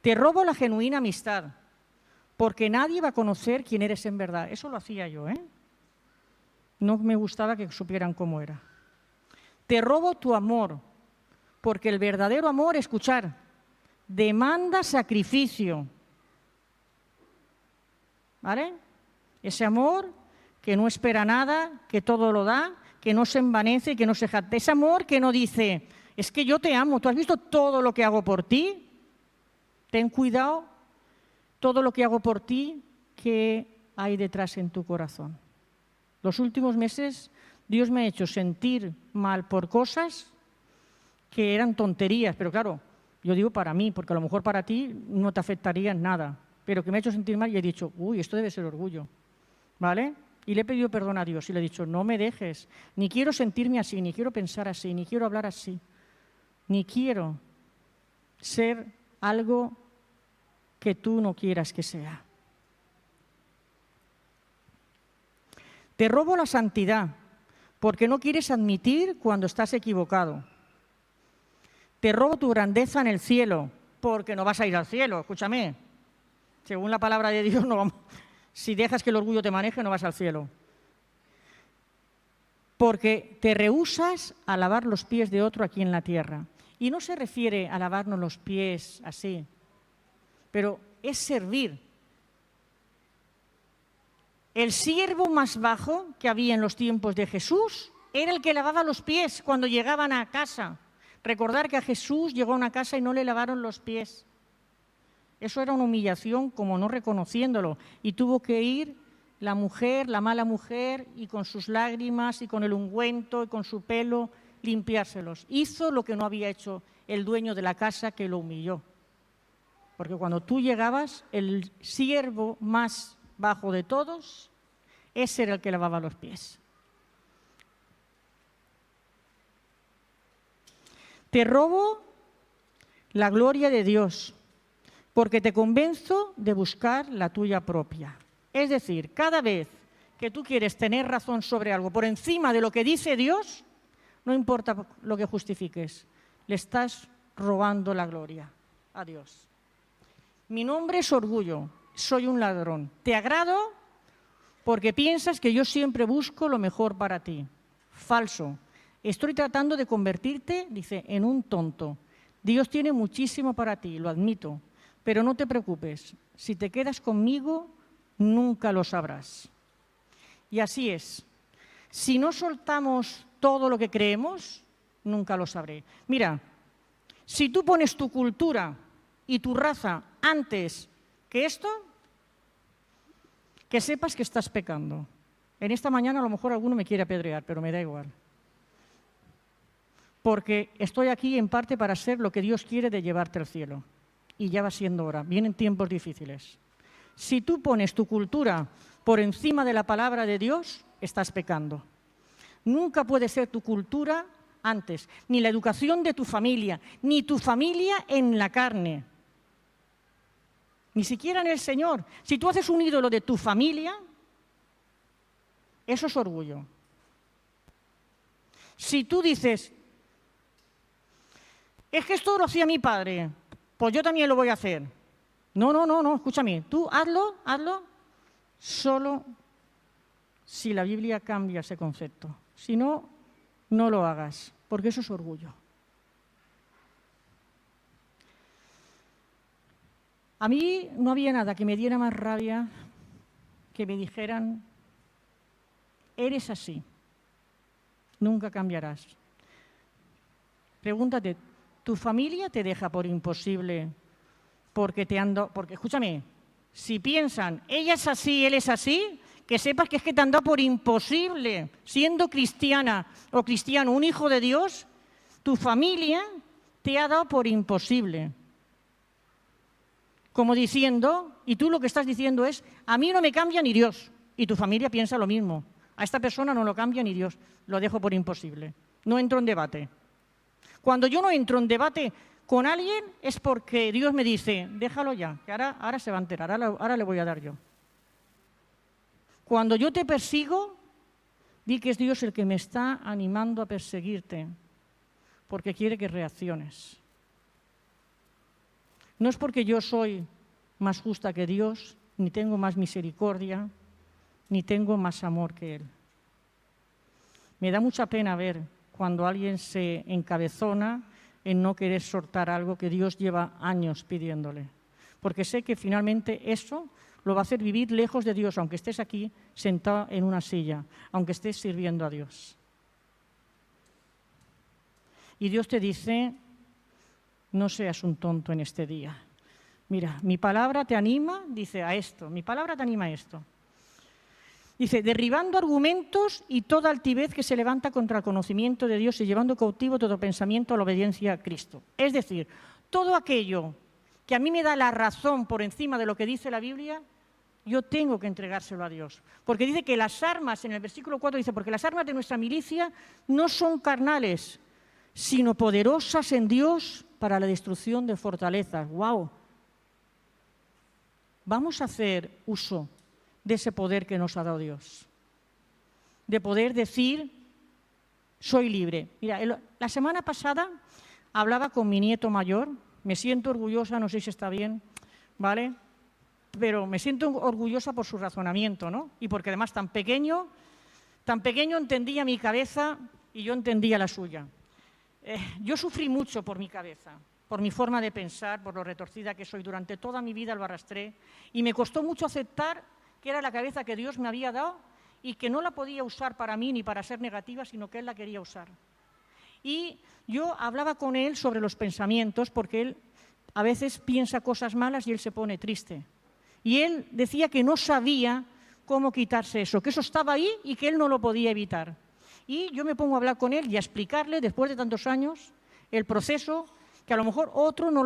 Te robo la genuina amistad, porque nadie va a conocer quién eres en verdad. Eso lo hacía yo, No me gustaba que supieran cómo era. Te robo tu amor, porque el verdadero amor, escuchar, demanda sacrificio. ¿Vale? Ese amor que no espera nada, que todo lo da, que no se envanece, que no se jacta. Ese amor que no dice, es que yo te amo, ¿tú has visto todo lo que hago por ti? Ten cuidado, todo lo que hago por ti, ¿qué hay detrás en tu corazón? Los últimos meses Dios me ha hecho sentir mal por cosas que eran tonterías, pero claro, yo digo para mí, porque a lo mejor para ti no te afectaría en nada, pero que me ha hecho sentir mal y he dicho, uy, esto debe ser orgullo, ¿vale? Y le he pedido perdón a Dios y le he dicho, no me dejes, ni quiero sentirme así, ni quiero pensar así, ni quiero hablar así, ni quiero ser algo que tú no quieras que sea. Te robo la santidad, porque no quieres admitir cuando estás equivocado. Te robo tu grandeza en el cielo, porque no vas a ir al cielo, escúchame. Según la palabra de Dios, no vamos. Si dejas que el orgullo te maneje, no vas al cielo. Porque te rehúsas a lavar los pies de otro aquí en la tierra. Y no se refiere a lavarnos los pies así, pero es servir. El siervo más bajo que había en los tiempos de Jesús era el que lavaba los pies cuando llegaban a casa. Recordar que a Jesús llegó a una casa y no le lavaron los pies. Eso era una humillación, como no reconociéndolo. Y tuvo que ir la mujer, la mala mujer, y con sus lágrimas y con el ungüento y con su pelo limpiárselos. Hizo lo que no había hecho el dueño de la casa, que lo humilló. Porque cuando tú llegabas, el siervo más bajo de todos, ese era el que lavaba los pies. Te robo la gloria de Dios, porque te convenzo de buscar la tuya propia. Es decir, cada vez que tú quieres tener razón sobre algo por encima de lo que dice Dios, no importa lo que justifiques, le estás robando la gloria a Dios. Mi nombre es orgullo, soy un ladrón. Te agrado porque piensas que yo siempre busco lo mejor para ti. Falso. Estoy tratando de convertirte, dice, en un tonto. Dios tiene muchísimo para ti, lo admito, pero no te preocupes. Si te quedas conmigo, nunca lo sabrás. Y así es. Si no soltamos todo lo que creemos, nunca lo sabré. Mira, si tú pones tu cultura y tu raza antes que esto, que sepas que estás pecando. En esta mañana a lo mejor alguno me quiere apedrear, pero me da igual. Porque estoy aquí en parte para ser lo que Dios quiere de llevarte al cielo. Y ya va siendo hora, vienen tiempos difíciles. Si tú pones tu cultura por encima de la palabra de Dios, estás pecando. Nunca puede ser tu cultura antes, ni la educación de tu familia, ni tu familia en la carne, ni siquiera en el Señor. Si tú haces un ídolo de tu familia, eso es orgullo. Si tú dices, es que esto lo hacía mi padre, pues yo también lo voy a hacer. No, escúchame, tú hazlo solo si la Biblia cambia ese concepto. Si no, no lo hagas, porque eso es orgullo. A mí no había nada que me diera más rabia que me dijeran, eres así, nunca cambiarás. Pregúntate, ¿tu familia te deja por imposible porque escúchame, si piensan, ella es así, él es así, que sepas que es que te han dado por imposible, siendo cristiana o cristiano, un hijo de Dios, tu familia te ha dado por imposible. Como diciendo, y tú lo que estás diciendo es, a mí no me cambia ni Dios, y tu familia piensa lo mismo. A esta persona no lo cambia ni Dios, lo dejo por imposible. No entro en debate. Cuando yo no entro en debate con alguien es porque Dios me dice, déjalo ya, que ahora se va a enterar, ahora le voy a dar yo. Cuando yo te persigo, di que es Dios el que me está animando a perseguirte, porque quiere que reacciones. No es porque yo soy más justa que Dios, ni tengo más misericordia, ni tengo más amor que Él. Me da mucha pena ver cuando alguien se encabezona en no querer soltar algo que Dios lleva años pidiéndole. Porque sé que finalmente eso lo va a hacer vivir lejos de Dios, aunque estés aquí sentado en una silla, aunque estés sirviendo a Dios. Y Dios te dice, no seas un tonto en este día. Mira, mi palabra te anima, dice, a esto. Mi palabra te anima a esto. Dice, derribando argumentos y toda altivez que se levanta contra el conocimiento de Dios y llevando cautivo todo pensamiento a la obediencia a Cristo. Es decir, todo aquello que a mí me da la razón por encima de lo que dice la Biblia, yo tengo que entregárselo a Dios. Porque dice que las armas, en el versículo 4 dice, porque las armas de nuestra milicia no son carnales, sino poderosas en Dios para la destrucción de fortalezas. ¡Wow! Vamos a hacer uso de ese poder que nos ha dado Dios. De poder decir, soy libre. Mira, la semana pasada hablaba con mi nieto mayor, me siento orgullosa, no sé si está bien, ¿vale? Pero me siento orgullosa por su razonamiento, ¿no? Y porque además tan pequeño entendía mi cabeza y yo entendía la suya. Yo sufrí mucho por mi cabeza, por mi forma de pensar, por lo retorcida que soy. Durante toda mi vida lo arrastré y me costó mucho aceptar que era la cabeza que Dios me había dado y que no la podía usar para mí ni para ser negativa, sino que Él la quería usar. Y yo hablaba con él sobre los pensamientos, porque él a veces piensa cosas malas y él se pone triste. Y él decía que no sabía cómo quitarse eso, que eso estaba ahí y que él no lo podía evitar. Y yo me pongo a hablar con él y a explicarle, después de tantos años, el proceso, que a lo mejor otro no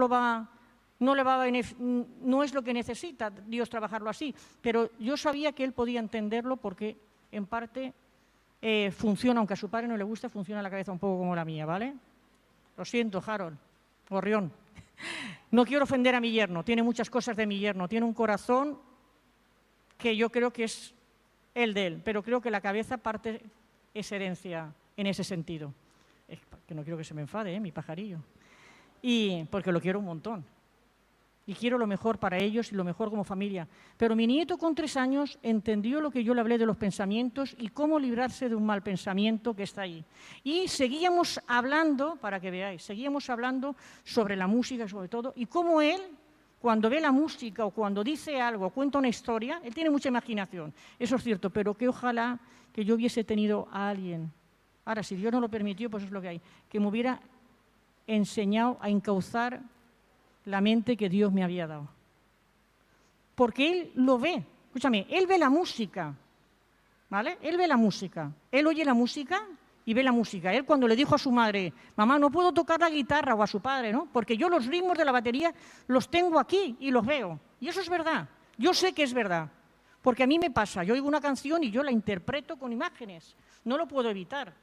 es lo que necesita Dios trabajarlo así, pero yo sabía que él podía entenderlo porque en parte funciona, aunque a su padre no le gusta, funciona la cabeza un poco como la mía, ¿vale? Lo siento, Harold, gorrión. No quiero ofender a mi yerno, tiene muchas cosas de mi yerno, tiene un corazón que yo creo que es el de él, pero creo que la cabeza parte es herencia en ese sentido. Es que no quiero que se me enfade, mi pajarillo. Y porque lo quiero un montón. Y quiero lo mejor para ellos y lo mejor como familia. Pero mi nieto con 3 años entendió lo que yo le hablé de los pensamientos y cómo librarse de un mal pensamiento que está ahí. Y seguíamos hablando, para que veáis, seguíamos hablando sobre la música sobre todo, y cómo él, cuando ve la música o cuando dice algo, cuenta una historia, él tiene mucha imaginación, eso es cierto, pero que ojalá que yo hubiese tenido a alguien, ahora si Dios no lo permitió, pues es lo que hay, que me hubiera enseñado a encauzar la mente que Dios me había dado. Porque él lo ve, escúchame, él ve la música, ¿vale? Él ve la música, él oye la música y ve la música. Él cuando le dijo a su madre, mamá, no puedo tocar la guitarra, o a su padre, ¿no? Porque yo los ritmos de la batería los tengo aquí y los veo. Y eso es verdad, yo sé que es verdad, porque a mí me pasa, yo oigo una canción y yo la interpreto con imágenes, no lo puedo evitar.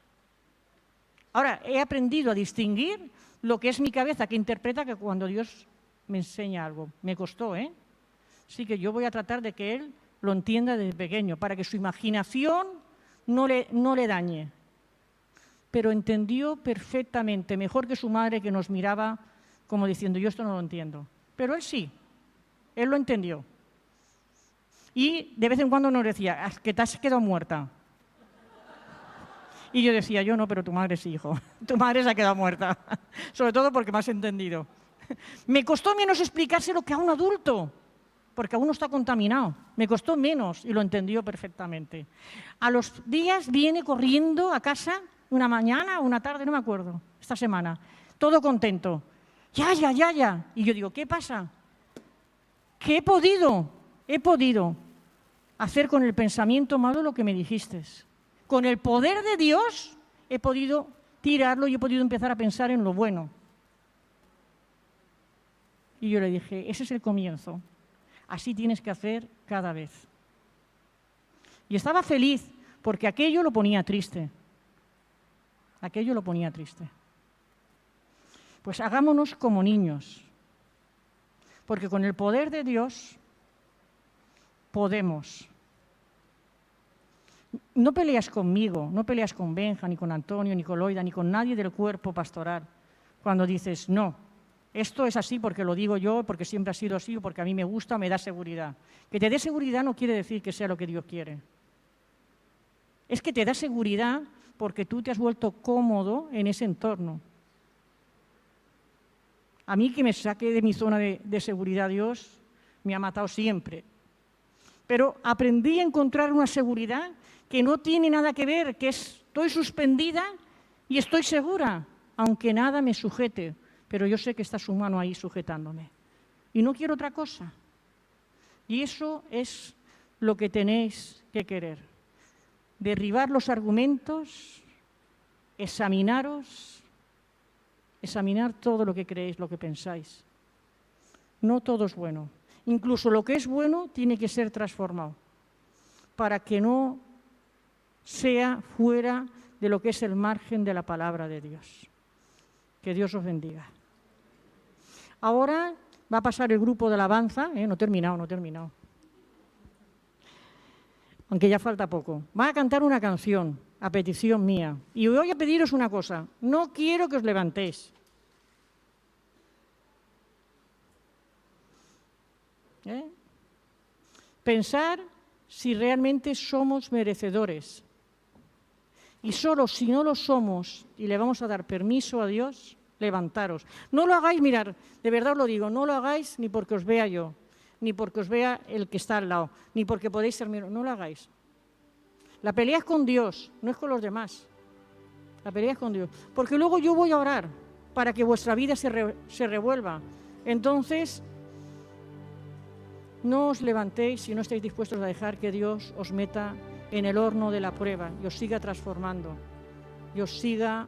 Ahora, he aprendido a distinguir lo que es mi cabeza, que interpreta, que cuando Dios me enseña algo. Me costó, ¿eh? Así que yo voy a tratar de que él lo entienda desde pequeño, para que su imaginación no le dañe. Pero entendió perfectamente, mejor que su madre, que nos miraba como diciendo, yo esto no lo entiendo. Pero él sí, él lo entendió. Y de vez en cuando nos decía, que te has quedado muerta. Y yo decía, yo no, pero tu madre sí, hijo. Tu madre se ha quedado muerta. Sobre todo porque me has entendido. Me costó menos explicárselo que a un adulto, porque aún no está contaminado. Me costó menos y lo entendió perfectamente. A los días viene corriendo a casa, una mañana o una tarde, no me acuerdo, esta semana, todo contento. Ya. Y yo digo, ¿qué pasa? Que he podido hacer con el pensamiento malo lo que me dijiste. Con el poder de Dios he podido tirarlo y he podido empezar a pensar en lo bueno. Y yo le dije, ese es el comienzo. Así tienes que hacer cada vez. Y estaba feliz porque aquello lo ponía triste. Pues hagámonos como niños. Porque con el poder de Dios podemos. No peleas conmigo, no peleas con Benja, ni con Antonio, ni con Loida, ni con nadie del cuerpo pastoral. Cuando dices, no, esto es así porque lo digo yo, porque siempre ha sido así, o porque a mí me gusta, me da seguridad. Que te dé seguridad no quiere decir que sea lo que Dios quiere. Es que te da seguridad porque tú te has vuelto cómodo en ese entorno. A mí que me saque de mi zona de seguridad Dios, me ha matado siempre. Pero aprendí a encontrar una seguridad que no tiene nada que ver, que estoy suspendida y estoy segura, aunque nada me sujete, pero yo sé que está su mano ahí sujetándome. Y no quiero otra cosa. Y eso es lo que tenéis que querer. Derribar los argumentos, examinaros, examinar todo lo que creéis, lo que pensáis. No todo es bueno. Incluso lo que es bueno tiene que ser transformado para que no sea fuera de lo que es el margen de la palabra de Dios. Que Dios os bendiga. Ahora va a pasar el grupo de alabanza, no he terminado. Aunque ya falta poco. Va a cantar una canción a petición mía. Y voy a pediros una cosa, no quiero que os levantéis. Pensar si realmente somos merecedores. Y solo si no lo somos y le vamos a dar permiso a Dios, levantaros. No lo hagáis, mirad, de verdad os lo digo, no lo hagáis ni porque os vea yo, ni porque os vea el que está al lado, ni porque podéis ser míos, no lo hagáis. La pelea es con Dios, no es con los demás. La pelea es con Dios. Porque luego yo voy a orar para que vuestra vida se revuelva. Entonces, no os levantéis si no estáis dispuestos a dejar que Dios os meta en el horno de la prueba y os siga transformando. Y os siga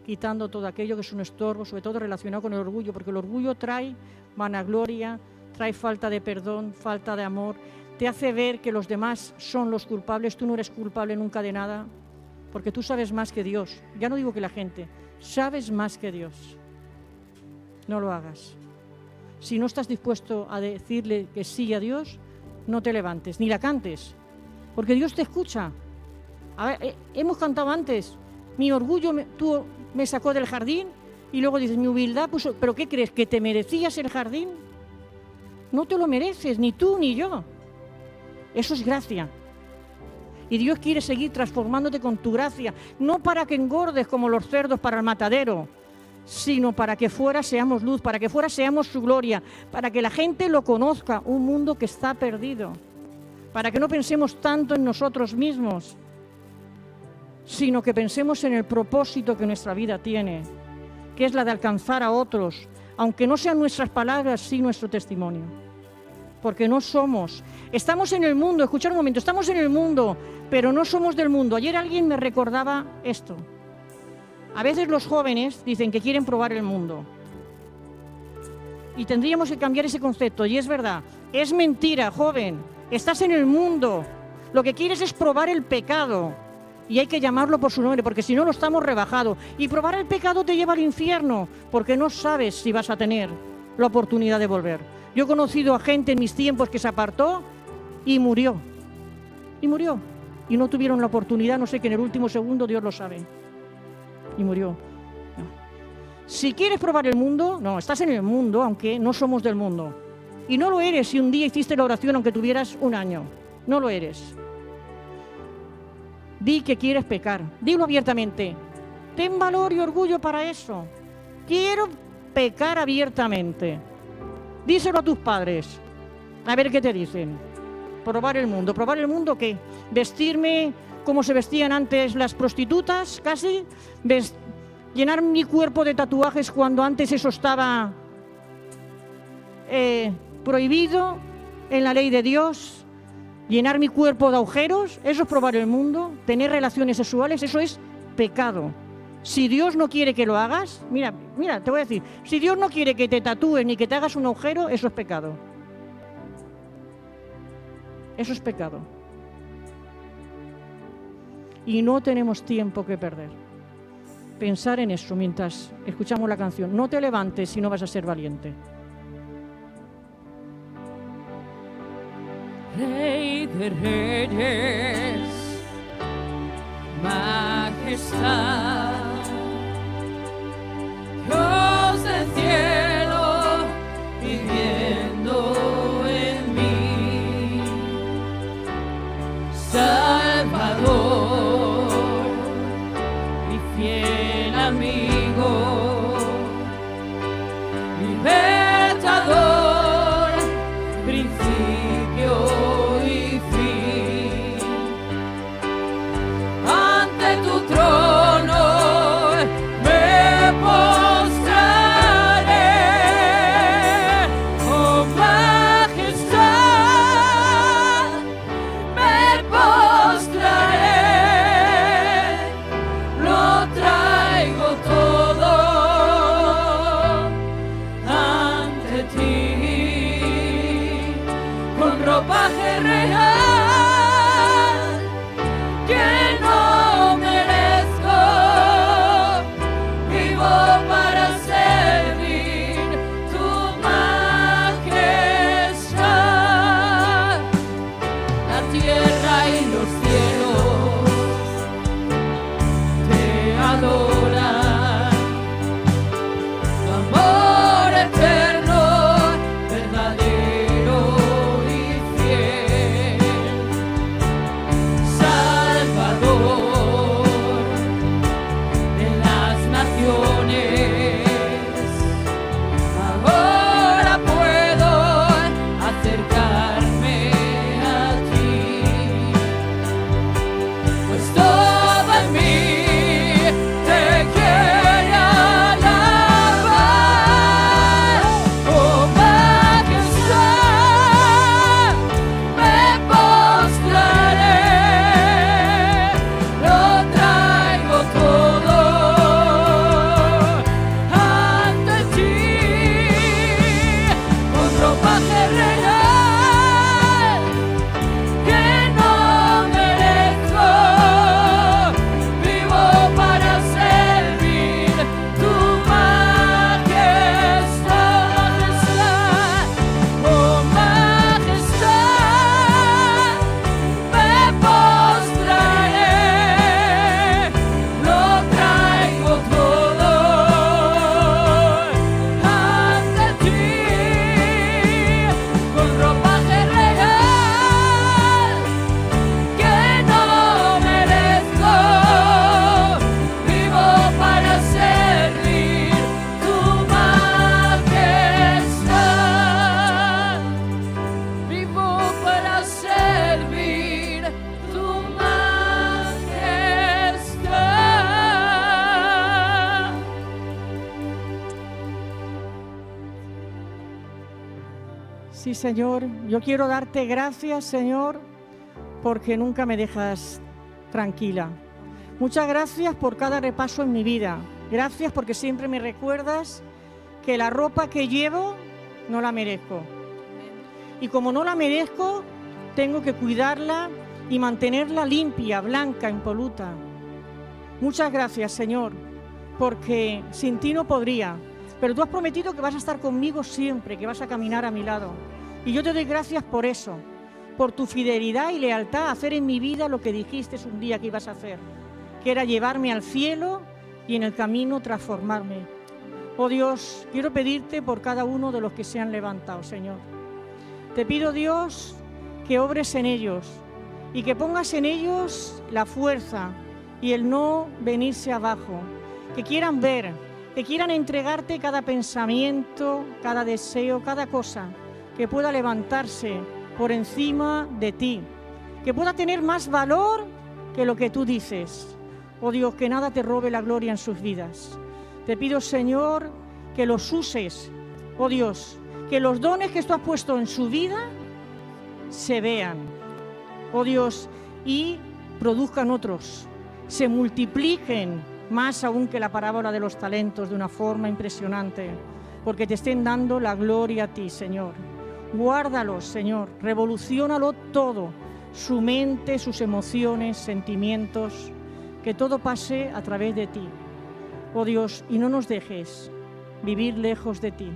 quitando todo aquello que es un estorbo, sobre todo relacionado con el orgullo, porque el orgullo trae vanagloria, trae falta de perdón, falta de amor, te hace ver que los demás son los culpables, tú no eres culpable nunca de nada, porque tú sabes más que Dios. Ya no digo que la gente, sabes más que Dios. No lo hagas. Si no estás dispuesto a decirle que sí a Dios, no te levantes, ni la cantes, porque Dios te escucha. A ver, hemos cantado antes, mi orgullo me sacó del jardín, y luego dices, mi humildad puso... ¿Pero qué crees? ¿Que te merecías el jardín? No te lo mereces, ni tú ni yo. Eso es gracia. Y Dios quiere seguir transformándote con tu gracia, no para que engordes como los cerdos para el matadero, sino para que fuera seamos luz, para que fuera seamos su gloria, para que la gente lo conozca, un mundo que está perdido, para que no pensemos tanto en nosotros mismos, sino que pensemos en el propósito que nuestra vida tiene, que es la de alcanzar a otros, aunque no sean nuestras palabras, sí nuestro testimonio. Porque no somos, estamos en el mundo, escuchad un momento, estamos en el mundo, pero no somos del mundo. Ayer alguien me recordaba esto. A veces los jóvenes dicen que quieren probar el mundo. Y tendríamos que cambiar ese concepto, y es verdad, es mentira, joven, estás en el mundo, lo que quieres es probar el pecado. Y hay que llamarlo por su nombre, porque si no lo estamos rebajado. Y probar el pecado te lleva al infierno, porque no sabes si vas a tener la oportunidad de volver. Yo he conocido a gente en mis tiempos que se apartó y murió. Y murió. Y no tuvieron la oportunidad, no sé, que en el último segundo, Dios lo sabe. Y murió. No. Si quieres probar el mundo, no, estás en el mundo, aunque no somos del mundo. Y no lo eres si un día hiciste la oración, aunque tuvieras 1 año. No lo eres. Di que quieres pecar, dilo abiertamente. Ten valor y orgullo para eso. Quiero pecar abiertamente. Díselo a tus padres, a ver qué te dicen. Probar el mundo. ¿Probar el mundo qué? Vestirme como se vestían antes las prostitutas, casi. Llenar mi cuerpo de tatuajes cuando antes eso estaba prohibido en la ley de Dios. Llenar mi cuerpo de agujeros, eso es probar el mundo. Tener relaciones sexuales, eso es pecado. Si Dios no quiere que lo hagas, mira, te voy a decir, si Dios no quiere que te tatúes ni que te hagas un agujero, eso es pecado. Eso es pecado. Y no tenemos tiempo que perder. Pensar en eso mientras escuchamos la canción. No te levantes si no vas a ser valiente.
Rey de reyes, majestad, Dios del cielo, viviendo en mí, Salvador, mi fiel amigo, libertador, principio y fin. Ante tu trono me postraré, oh majestad, me postraré, lo traigo todo ante ti, con ropaje real que no merezco, vivo para servir tu majestad. La tierra y los cielos te adoran, tu amor eterno, verdadero y fiel. ropaje real que no merezco. Vivo para servir tu majestad, oh majestad, me postraré, lo traigo todo ante ti, con ropaje real que no merezco. Vivo para servir tu majestad, vivo para servir tu majestad.
Sí, Señor, yo quiero darte gracias, Señor, porque nunca me dejas tranquila. Muchas gracias por cada repaso en mi vida. Gracias porque siempre me recuerdas que la ropa que llevo no la merezco. Y como no la merezco, tengo que cuidarla y mantenerla limpia, blanca, impoluta. Muchas gracias, Señor, porque sin ti no podría. Pero tú has prometido que vas a estar conmigo siempre, que vas a caminar a mi lado. Y yo te doy gracias por eso, por tu fidelidad y lealtad a hacer en mi vida lo que dijiste un día que ibas a hacer, que era llevarme al cielo y en el camino transformarme. Oh Dios, quiero pedirte por cada uno de los que se han levantado, Señor. Te pido, Dios, que obres en ellos y que pongas en ellos la fuerza y el no venirse abajo, que quieran ver, que quieran entregarte cada pensamiento, cada deseo, cada cosa que pueda levantarse por encima de ti, que pueda tener más valor que lo que tú dices. Oh Dios, que nada te robe la gloria en sus vidas. Te pido, Señor, que los uses, oh Dios, que los dones que tú has puesto en su vida se vean, oh Dios, y produzcan otros, se multipliquen más aún que la parábola de los talentos de una forma impresionante, porque te estén dando la gloria a ti, Señor. Guárdalos, Señor, revoluciónalo todo, su mente, sus emociones, sentimientos, que todo pase a través de ti, oh Dios, y no nos dejes vivir lejos de ti,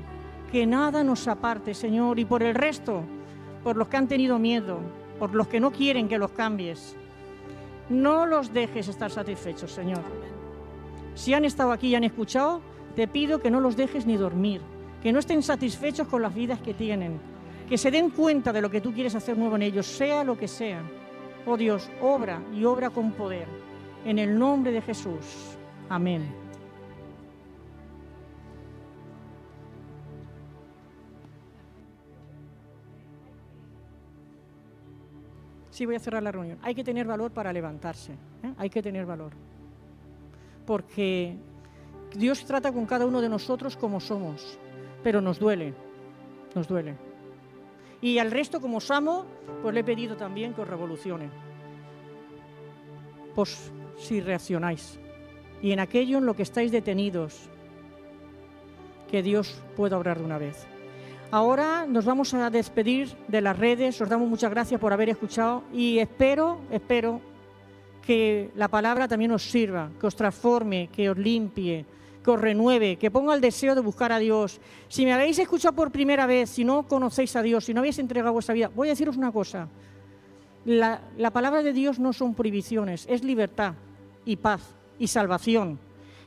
que nada nos aparte, Señor, y por el resto, por los que han tenido miedo, por los que no quieren que los cambies, no los dejes estar satisfechos, Señor. Si han estado aquí y han escuchado, te pido que no los dejes ni dormir, que no estén satisfechos con las vidas que tienen, que se den cuenta de lo que tú quieres hacer nuevo en ellos, sea lo que sea. Oh Dios, obra y obra con poder. En el nombre de Jesús. Amén. Sí, voy a cerrar la reunión. Hay que tener valor para levantarse, ¿eh? Hay que tener valor. Porque Dios trata con cada uno de nosotros como somos, pero nos duele, nos duele. Y al resto, como os amo, pues le he pedido también que os revolucione. Pues si reaccionáis. Y en aquello en lo que estáis detenidos, que Dios pueda obrar de una vez. Ahora nos vamos a despedir de las redes, os damos muchas gracias por haber escuchado y espero que la palabra también os sirva, que os transforme, que os limpie, que os renueve, que ponga el deseo de buscar a Dios. Si me habéis escuchado por primera vez, si no conocéis a Dios, si no habéis entregado vuestra vida, voy a deciros una cosa. La palabra de Dios no son prohibiciones, es libertad y paz y salvación.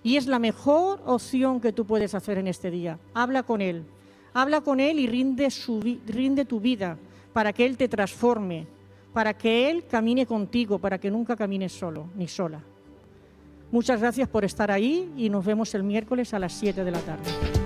Y es la mejor opción que tú puedes hacer en este día. Habla con Él y rinde tu vida para que Él te transforme, para que Él camine contigo, para que nunca camines solo ni sola. Muchas gracias por estar ahí y nos vemos el miércoles a las 7 de la tarde.